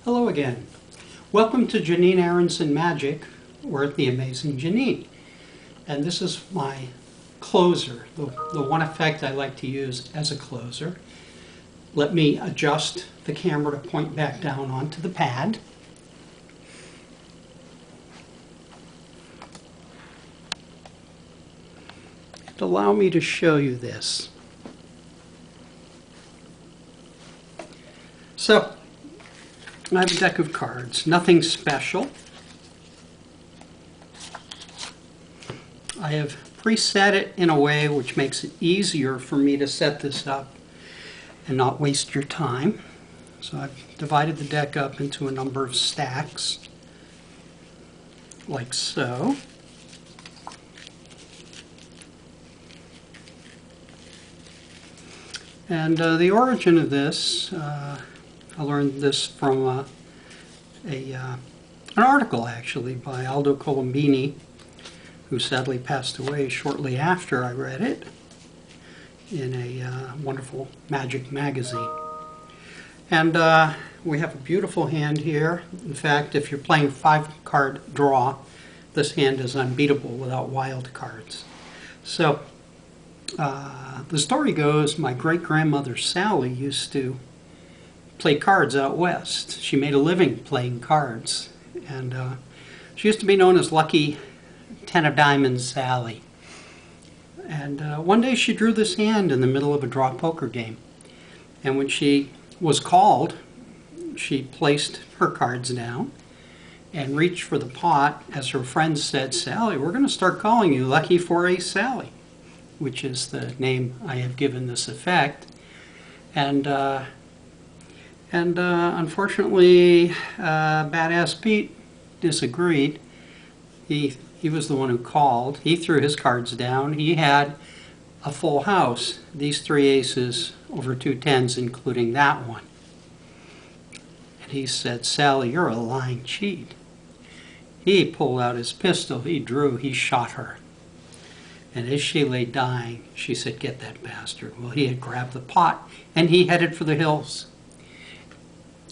Hello again. Welcome to Janine Aronson Magic, or The Amazing Janine. And this is my closer, the one effect I like to use as a closer. Let me adjust the camera to point back down onto the pad. And allow me to show you this. So, I have a deck of cards, nothing special. I have preset it in a way which makes it easier for me to set this up and not waste your time. So I've divided the deck up into a number of stacks, like so. And the origin of this, I learned this from an article actually by Aldo Colombini, who sadly passed away shortly after I read it in a wonderful magic magazine. And we have a beautiful hand here. In fact, if you're playing 5-card draw, this hand is unbeatable without wild cards. So the story goes, my great-grandmother Sally used to play cards out west. She made a living playing cards, and she used to be known as Lucky 10 of Diamonds Sally. And one day she drew this hand in the middle of a draw poker game, and when she was called, she placed her cards down and reached for the pot as her friends said, "Sally, we're going to start calling you Lucky 4-Ace Sally," which is the name I have given this effect. And unfortunately, Badass Pete disagreed. He was the one who called. He threw his cards down. He had a full house. These 3 aces over 2 tens, including that one. And he said, "Sally, you're a lying cheat." He pulled out his pistol. He drew. He shot her. And as she lay dying, she said, "Get that bastard." Well, he had grabbed the pot, and he headed for the hills.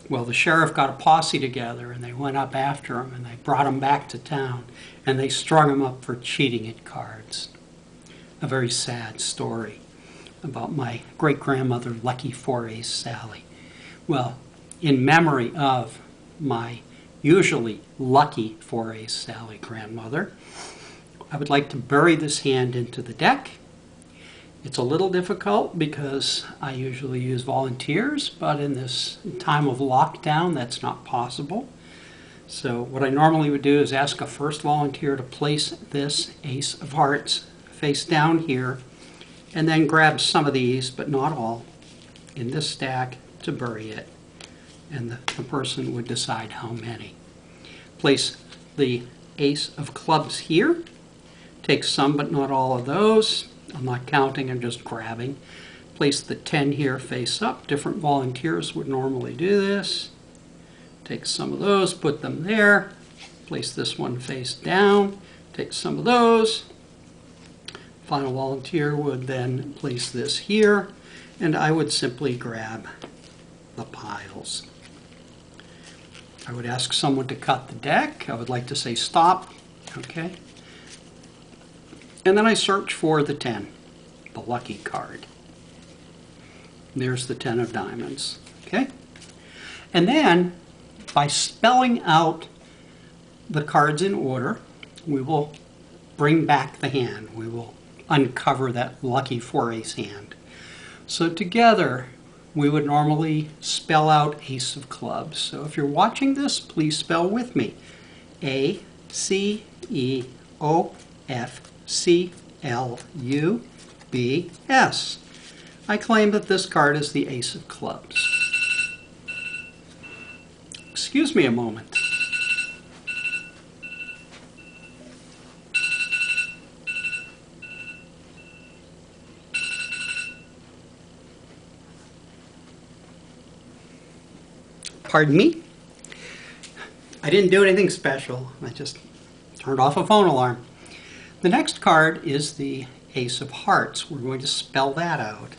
Well, the sheriff got a posse together, and they went up after him, and they brought him back to town, and they strung him up for cheating at cards. A very sad story about my great-grandmother, Lucky 4-Ace Sally. Well, in memory of my usually lucky 4-Ace Sally grandmother, I would like to bury this hand into the deck. It's a little difficult because I usually use volunteers, but in this time of lockdown, that's not possible. So what I normally would do is ask a first volunteer to place this Ace of Hearts face down here, and then grab some of these, but not all, in this stack to bury it. And the person would decide how many. Place the Ace of Clubs here. Take some, but not all of those. I'm not counting, I'm just grabbing. Place the 10 here face up. Different volunteers would normally do this. Take some of those, put them there. Place this one face down. Take some of those. Final volunteer would then place this here, and I would simply grab the piles. I would ask someone to cut the deck. I would like to say stop. Okay. And then I search for the 10, the lucky card. There's the 10 of diamonds, okay? And then, by spelling out the cards in order, we will bring back the hand. We will uncover that lucky 4-ace hand. So together, we would normally spell out Ace of Clubs. So if you're watching this, please spell with me. A-C-E-O-F-C-L-U-B-S. I claim that this card is the Ace of Clubs. Excuse me a moment. Pardon me? I didn't do anything special. I just turned off a phone alarm. The next card is the Ace of Hearts. We're going to spell that out.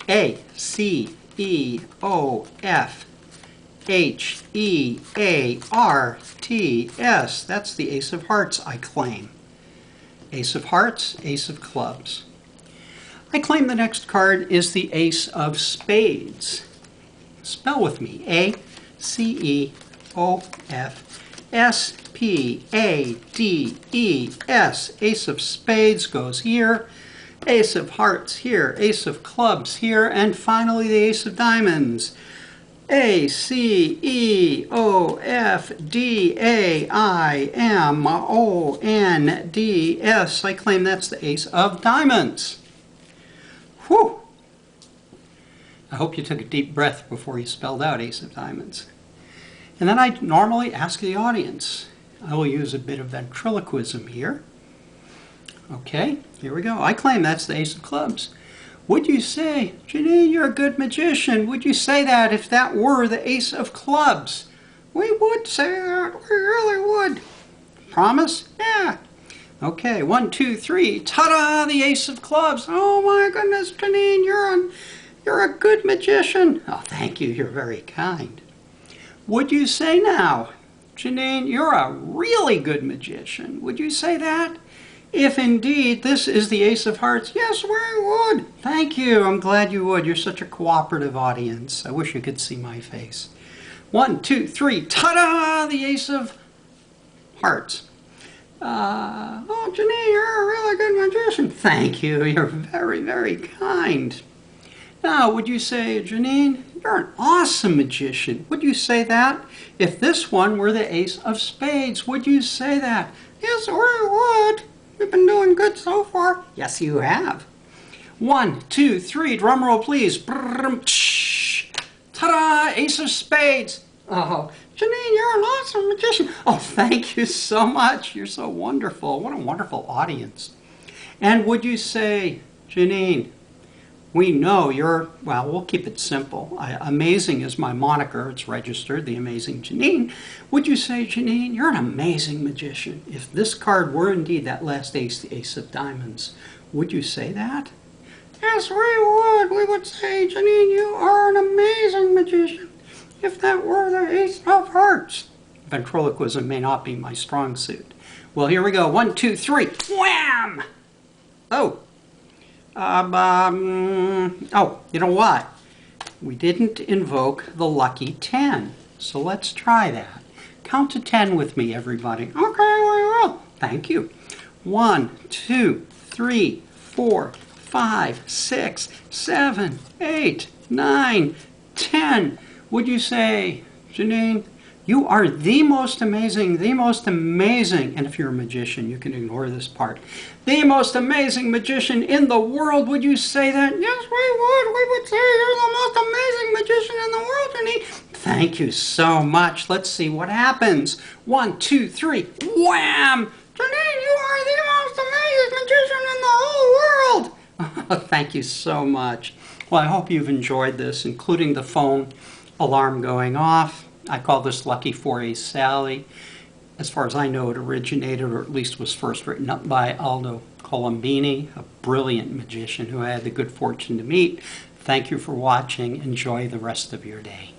A-C-E-O-F H-E-A-R-T-S. That's the ace of hearts I claim. Ace of hearts, ace of clubs. I claim the next card is the ace of spades. Spell with me. A-C-E-O-F-S-P-A-D-E-S. Ace of spades goes here. Ace of hearts here. Ace of clubs here. And finally the ace of diamonds. A-C-E-O-F-D-A-I-M-O-N-D-S. I claim that's the ace of diamonds. Whew! I hope you took a deep breath before you spelled out ace of diamonds. And then I normally ask the audience. I will use a bit of ventriloquism here. Okay, here we go. I claim that's the ace of clubs. Would you say, Janine, you're a good magician? Would you say that if that were the ace of clubs? We would say that. We really would. Promise? Yeah. Okay, 1, 2, 3. Ta-da! The ace of clubs. Oh my goodness, Janine, you're a good magician. Oh, thank you. You're very kind. Would you say now, Janine, you're a really good magician? Would you say that? If indeed this is the ace of hearts, yes, we would. Thank you. I'm glad you would. You're such a cooperative audience. I wish you could see my face. 1, 2, 3. Ta-da! The ace of hearts. Oh, Janine, you're a really good magician. Thank you. You're very, very kind. Now, would you say, Janine, you're an awesome magician? Would you say that? If this one were the ace of spades, would you say that? Yes, we would. We've been doing good so far. Yes, you have. 1, 2, 3. Drum roll, please. Ta-da! Ace of spades. Oh, Janine, you're an awesome magician. Oh, thank you so much. You're so wonderful. What a wonderful audience. And would you say, Janine, we know you're, well, we'll keep it simple. Amazing is my moniker. It's registered, the Amazing Janine. Would you say, Janine, you're an amazing magician? If this card were indeed that last ace, the ace of diamonds, would you say that? Yes, we would. We would say, Janine, you are an amazing magician. If that were the ace of hearts. Ventriloquism may not be my strong suit. Well, here we go. 1, 2, 3. Wham! Oh. Oh, you know what? We didn't invoke the lucky 10. So let's try that. Count to 10 with me, everybody. Okay, we will. Thank you. 1, 2, 3, 4, 5, 6, 7, 8, 9, 10. Would you say, Janine, you are the most amazing, and if you're a magician, you can ignore this part, the most amazing magician in the world? Would you say that? Yes, we would. We would say you're the most amazing magician in the world, Janine. Thank you so much. Let's see what happens. 1, 2, 3. Wham! Janine, you are the most amazing magician in the whole world. Thank you so much. Well, I hope you've enjoyed this, including the phone alarm going off. I call this Lucky 4A Sally. As far as I know, it originated, or at least was first written up by Aldo Colombini, a brilliant magician who I had the good fortune to meet. Thank you for watching. Enjoy the rest of your day.